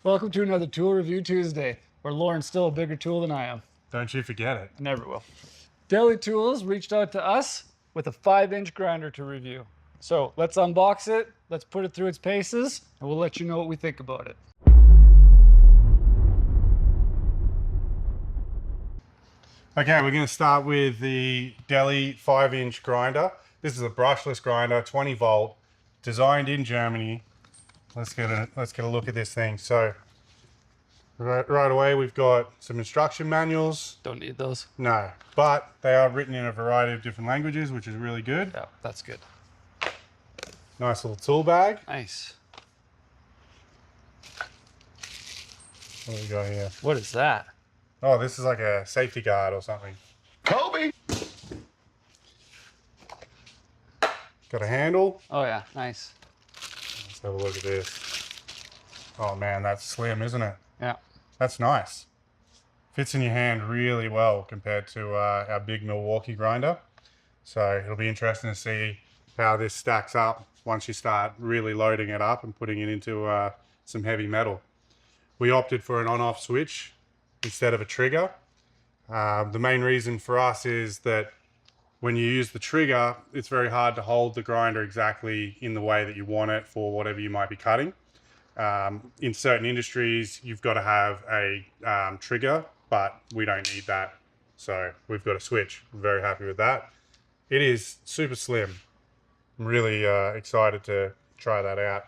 Welcome to another Tool Review Tuesday, where Lauren's still a bigger tool than I am. Don't you forget it. I never will. Deli Tools reached out to us with a 5-inch grinder to review. So let's unbox it, let's put it through its paces, and we'll let you know what we think about it. Okay, we're going to start with the Deli 5-inch grinder. This is a brushless grinder, 20 volt, designed in Germany. Let's get a look at this thing. So right away we've got some instruction manuals. Don't need those. No, but they are written in a variety of different languages, which is really good. Yeah, that's good. Nice little tool bag. Nice. What do we got here? What is that? Oh, this is like a safety guard or something. Kobe! Got a handle. Oh yeah, nice. Let's have a look at this. Oh man, that's slim, isn't it? Yeah. That's nice. Fits in your hand really well compared to our big Milwaukee grinder. So it'll be interesting to see how this stacks up once you start really loading it up and putting it into some heavy metal. We opted for an on-off switch instead of a trigger. The main reason for us is that when you use the trigger, it's very hard to hold the grinder exactly in the way that you want it for whatever you might be cutting. In certain industries, you've got to have a trigger, but we don't need that. So we've got a switch. I'm very happy with that. It is super slim. I'm really excited to try that out.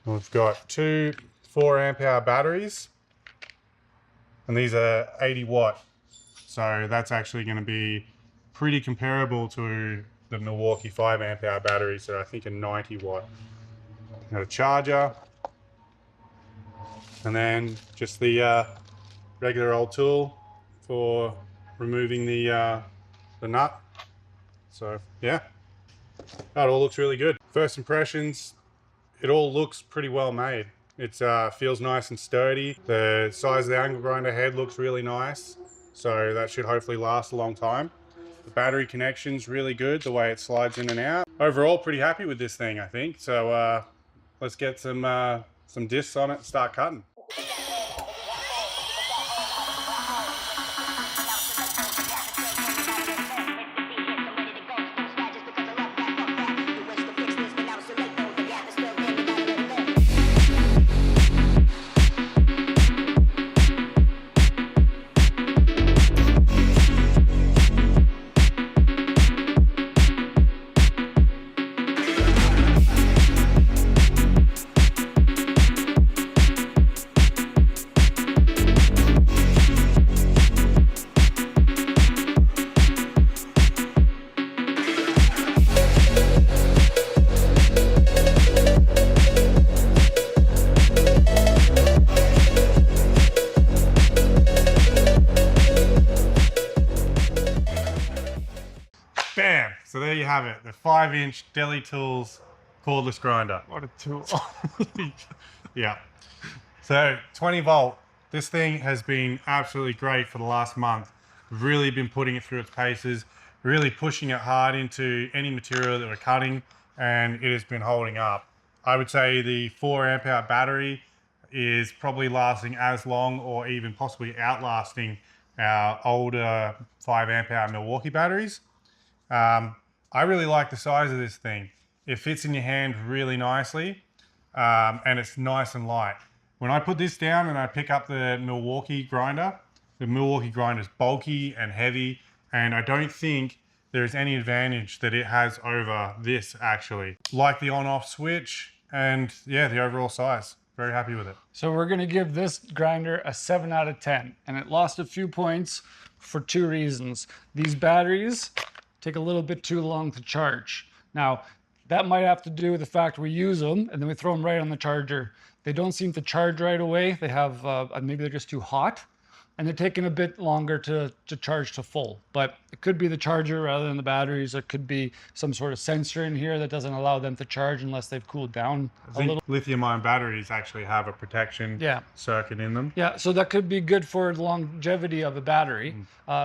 We've got two 4 amp hour batteries, and these are 80 watt. So that's actually going to be pretty comparable to the Milwaukee 5 amp hour batteries that I think are 90 watt. Got a charger, and then just the regular old tool for removing the nut. So yeah, that all looks really good. First impressions, it all looks pretty well made. It feels nice and sturdy. The size of the angle grinder head looks really nice, so that should hopefully last a long time. The battery connection's really good, the way it slides in and out. Overall, pretty happy with this thing, I think. So let's get some discs on it and start cutting. Bam! So there you have it, the 5-inch Deli Tools cordless grinder. What a tool. Yeah. So 20 volt. This thing has been absolutely great for the last month. We've really been putting it through its paces, really pushing it hard into any material that we're cutting, and it has been holding up. I would say the 4 amp hour battery is probably lasting as long or even possibly outlasting our older 5 amp hour Milwaukee batteries. I really like the size of this thing. It fits in your hand really nicely, and it's nice and light. When I put this down and I pick up the Milwaukee grinder is bulky and heavy, and I don't think there's any advantage that it has over this actually. Like the on-off switch, and yeah, the overall size. Very happy with it. So we're gonna give this grinder a 7 out of 10, and it lost a few points for 2 reasons. These batteries take a little bit too long to charge. Now, that might have to do with the fact we use them and then we throw them right on the charger. They don't seem to charge right away. They have, maybe they're just too hot. and they're taking a bit longer to charge to full. But it could be the charger rather than the batteries. It could be some sort of sensor in here that doesn't allow them to charge unless they've cooled down a little. Lithium-ion batteries actually have a protection circuit in them. Yeah, so that could be good for the longevity of a battery.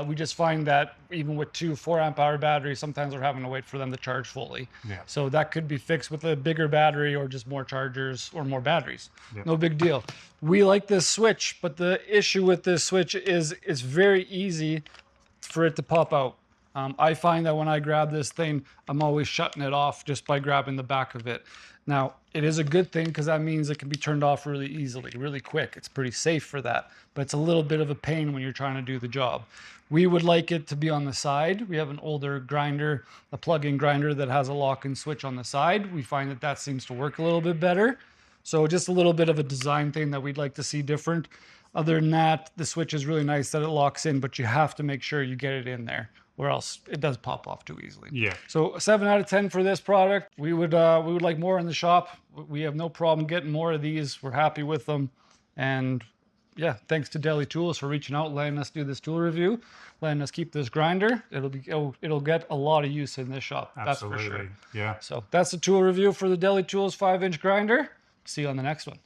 We just find that even with 2 4-amp hour batteries, sometimes we're having to wait for them to charge fully. Yeah. So that could be fixed with a bigger battery or just more chargers or more batteries. No big deal. We like this switch, but the issue with this switch is it's very easy for it to pop out. I find that when I grab this thing, I'm always shutting it off just by grabbing the back of it. Now, it is a good thing because that means it can be turned off really easily, really quick. It's pretty safe for that, but it's a little bit of a pain when you're trying to do the job. We would like it to be on the side. We have an older grinder, a plug-in grinder that has a lock-in switch on the side. We find that that seems to work a little bit better. So just a little bit of a design thing that we'd like to see different. Other than that, the switch is really nice that it locks in, but you have to make sure you get it in there, or else it does pop off too easily. Yeah. So a 7 out of 10 for this product. We would like more in the shop. We have no problem getting more of these. We're happy with them. And yeah, thanks to Deli Tools for reaching out, letting us do this tool review, letting us keep this grinder. It'll get a lot of use in this shop. Absolutely. That's for sure. Yeah. So that's the tool review for the Deli Tools 5-inch grinder. See you on the next one.